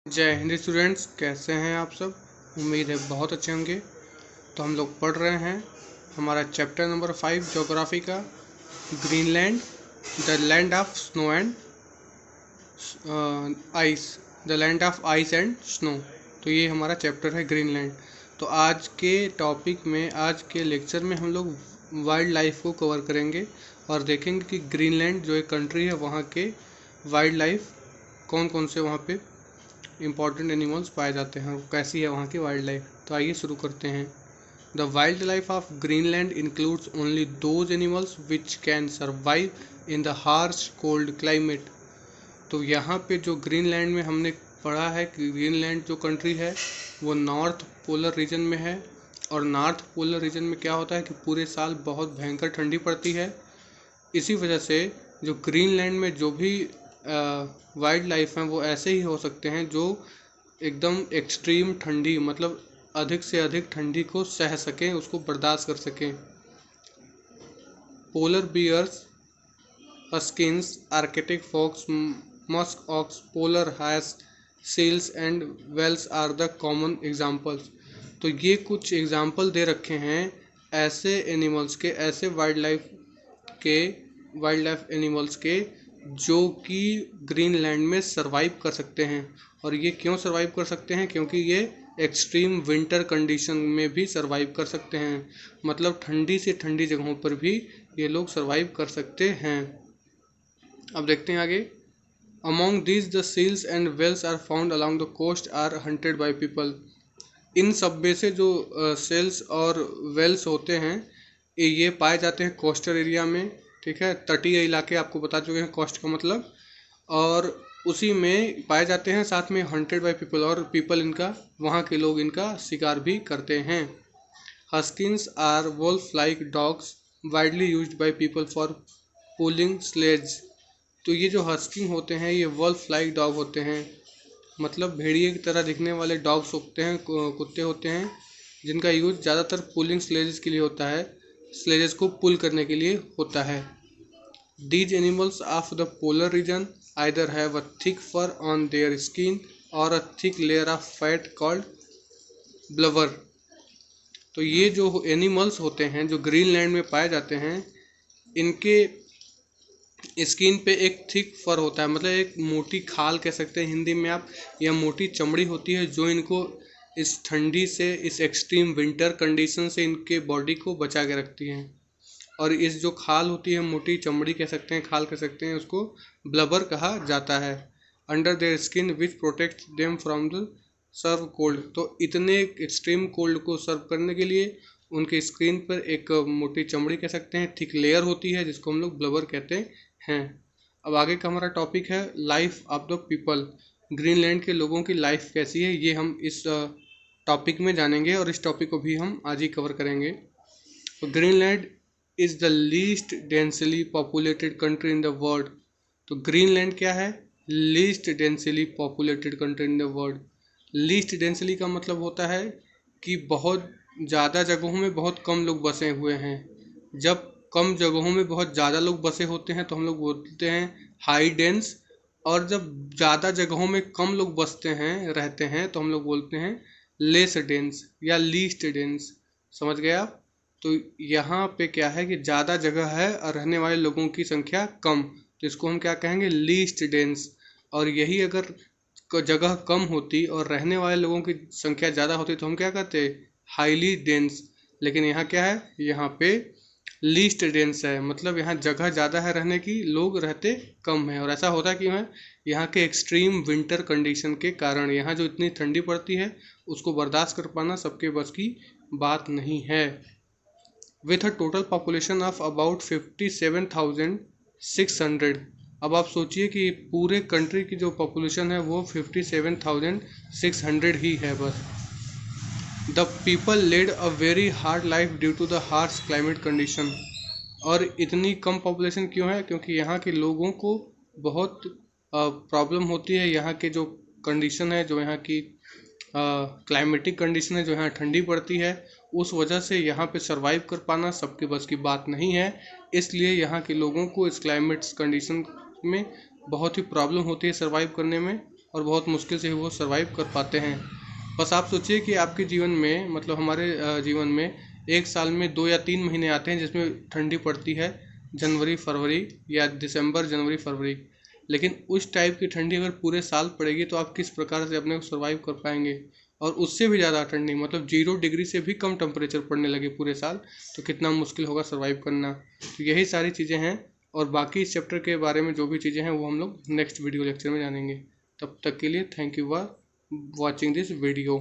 जय हिंद स्टूडेंट्स, कैसे हैं आप सब। उम्मीद है बहुत अच्छे होंगे। तो हम लोग पढ़ रहे हैं हमारा चैप्टर नंबर 5 ज्योग्राफी का, Greenland, the land of snow and ice, the land of ice and snow. तो ये हमारा चैप्टर है ग्रीनलैंड। तो आज के टॉपिक में, आज के लेक्चर में हम लोग वाइल्ड लाइफ को कवर करेंगे और देखेंगे कि ग्रीनलैंड जो एक कंट्री है वहाँ के वाइल्ड लाइफ कौन कौन से वहाँ पे इंपॉर्टेंट एनिमल्स पाए जाते हैं और कैसी है वहाँ की वाइल्ड लाइफ। तो आइए शुरू करते हैं। The wild life of Greenland includes only those animals which can survive in the harsh cold climate. तो यहाँ पे जो ग्रीनलैंड में हमने पढ़ा है कि ग्रीनलैंड जो कंट्री है वो नॉर्थ पोलर रीजन में है, और नॉर्थ पोलर रीजन में क्या होता है कि पूरे साल बहुत भयंकर ठंडी पड़ती है। इसी वजह से जो ग्रीनलैंड में जो भी वाइल्ड लाइफ हैं वो ऐसे ही हो सकते हैं जो एकदम एक्सट्रीम ठंडी, मतलब अधिक से अधिक ठंडी को सह सकें, उसको बर्दाश्त कर सकें। Polar bears, huskies, arctic fox, musk ox, polar hares, seals and whales are the common examples. तो ये कुछ एग्जाम्पल दे रखे हैं ऐसे एनिमल्स के, ऐसे वाइल्ड लाइफ एनिमल्स के जो कि ग्रीनलैंड में सरवाइव कर सकते हैं। और ये क्यों सरवाइव कर सकते हैं? क्योंकि ये एक्सट्रीम विंटर कंडीशन में भी सरवाइव कर सकते हैं, मतलब ठंडी से ठंडी जगहों पर भी ये लोग सरवाइव कर सकते हैं। अब देखते हैं आगे। Among these the seals and whales are found along the coast are hunted by people. इन सब में से जो सेल्स और वेल्स होते हैं ये पाए जाते हैं कोस्टल एरिया में, ठीक है। तटीय इलाके आपको बता चुके हैं कोस्ट का मतलब, और उसी में पाए जाते हैं। साथ में हंटेड बाय पीपल, और पीपल इनका, वहाँ के लोग इनका शिकार भी करते हैं। Huskies are wolf like dogs widely used by people for pulling sledge. तो ये जो हस्किंग होते हैं ये वोल्फ लाइक डॉग होते हैं, मतलब भेड़िए की तरह दिखने वाले डॉग्स होते हैं, कुत्ते होते हैं, जिनका यूज ज़्यादातर पुलिंग स्लेजेस के लिए होता है, स्लेजेस को पुल करने के लिए होता है। These animals of the polar region either have a thick fur on their skin or a thick layer of fat called blubber। तो ये जो एनिमल्स होते हैं जो ग्रीनलैंड में पाए जाते हैं, इनके स्किन पे एक थिक फर होता है, मतलब एक मोटी खाल कह सकते हैं हिंदी में आप, या मोटी चमड़ी होती है जो इनको इस ठंडी से, इस एक्सट्रीम विंटर कंडीशन से इनके बॉडी को बचा के रखती हैं। और इस जो खाल होती है, मोटी चमड़ी कह सकते हैं, खाल कह सकते हैं, उसको ब्लबर कहा जाता है। Under their skin which protect them from the severe cold. तो इतने एक्सट्रीम कोल्ड को सर्व करने के लिए उनके स्किन पर एक मोटी चमड़ी कह सकते हैं, थिक लेयर होती है, जिसको हम लोग ब्लबर कहते हैं। अब आगे का हमारा टॉपिक है life of the people. Greenland के लोगों की लाइफ कैसी है ये हम इस टॉपिक में जानेंगे, और इस टॉपिक को भी हम आज ही कवर करेंगे। तो Greenland is the least densely populated country in the world. तो ग्रीनलैंड क्या है? Least densely populated country in the world. Least densely का मतलब होता है कि बहुत ज़्यादा जगहों में बहुत कम लोग बसे हुए हैं। जब कम जगहों में बहुत ज़्यादा लोग बसे होते हैं तो हम लोग बोलते हैं हाई डेंस, और जब ज़्यादा जगहों में कम लोग बसते हैं, रहते हैं, तो हम लोग बोलते हैं लेस डेंस या लीस्ट डेंस। समझ गए आप? तो यहाँ पे क्या है कि ज़्यादा जगह है और रहने वाले लोगों की संख्या कम, तो इसको हम क्या कहेंगे? Least dense. और यही अगर जगह कम होती और रहने वाले लोगों की संख्या ज़्यादा होती तो हम क्या कहते? Highly dense. लेकिन यहाँ क्या है? यहाँ पे लीस्ट डेंस है, मतलब यहाँ जगह ज़्यादा है रहने की, लोग रहते कम है। और ऐसा होता क्यों है? यहाँ के एक्सट्रीम विंटर कंडीशन के कारण। यहाँ जो इतनी ठंडी पड़ती है उसको बर्दाश्त कर पाना सबके बस की बात नहीं है। With a total population of about 57,600। अब आप सोचिए कि पूरे कंट्री की जो पॉपुलेशन है वो 57,600 ही है बस। The people led a very hard life due to the harsh climate condition. और इतनी कम पॉपुलेशन क्यों है? क्योंकि यहाँ के लोगों को बहुत प्रॉब्लम होती है। यहाँ के जो कंडीशन है, जो यहाँ की क्लाइमेटिक कंडीशन है, जो यहाँ ठंडी पड़ती है, उस वजह से यहाँ पे सरवाइव कर पाना सबके बस की बात नहीं है। इसलिए यहाँ के लोगों को इस क्लाइमेट्स कंडीशन में बहुत ही प्रॉब्लम होती है सरवाइव करने में, और बहुत मुश्किल से ही वो सर्वाइव कर पाते हैं। बस आप सोचिए कि आपके जीवन में, मतलब हमारे जीवन में एक साल में 2 या 3 महीने आते हैं जिसमें ठंडी पड़ती है, जनवरी फरवरी या दिसंबर जनवरी फरवरी। लेकिन उस टाइप की ठंडी अगर पूरे साल पड़ेगी तो आप किस प्रकार से अपने को सर्वाइव कर पाएंगे। और उससे भी ज़्यादा ठंडी, मतलब 0 डिग्री से भी कम टेम्परेचर पड़ने लगे पूरे साल, तो कितना मुश्किल होगा सर्वाइव करना। तो यही सारी चीज़ें हैं, और बाकी इस चैप्टर के बारे में जो भी चीज़ें हैं वो हम लोग नेक्स्ट वीडियो लेक्चर में जानेंगे। तब तक के लिए thank you for watching this video.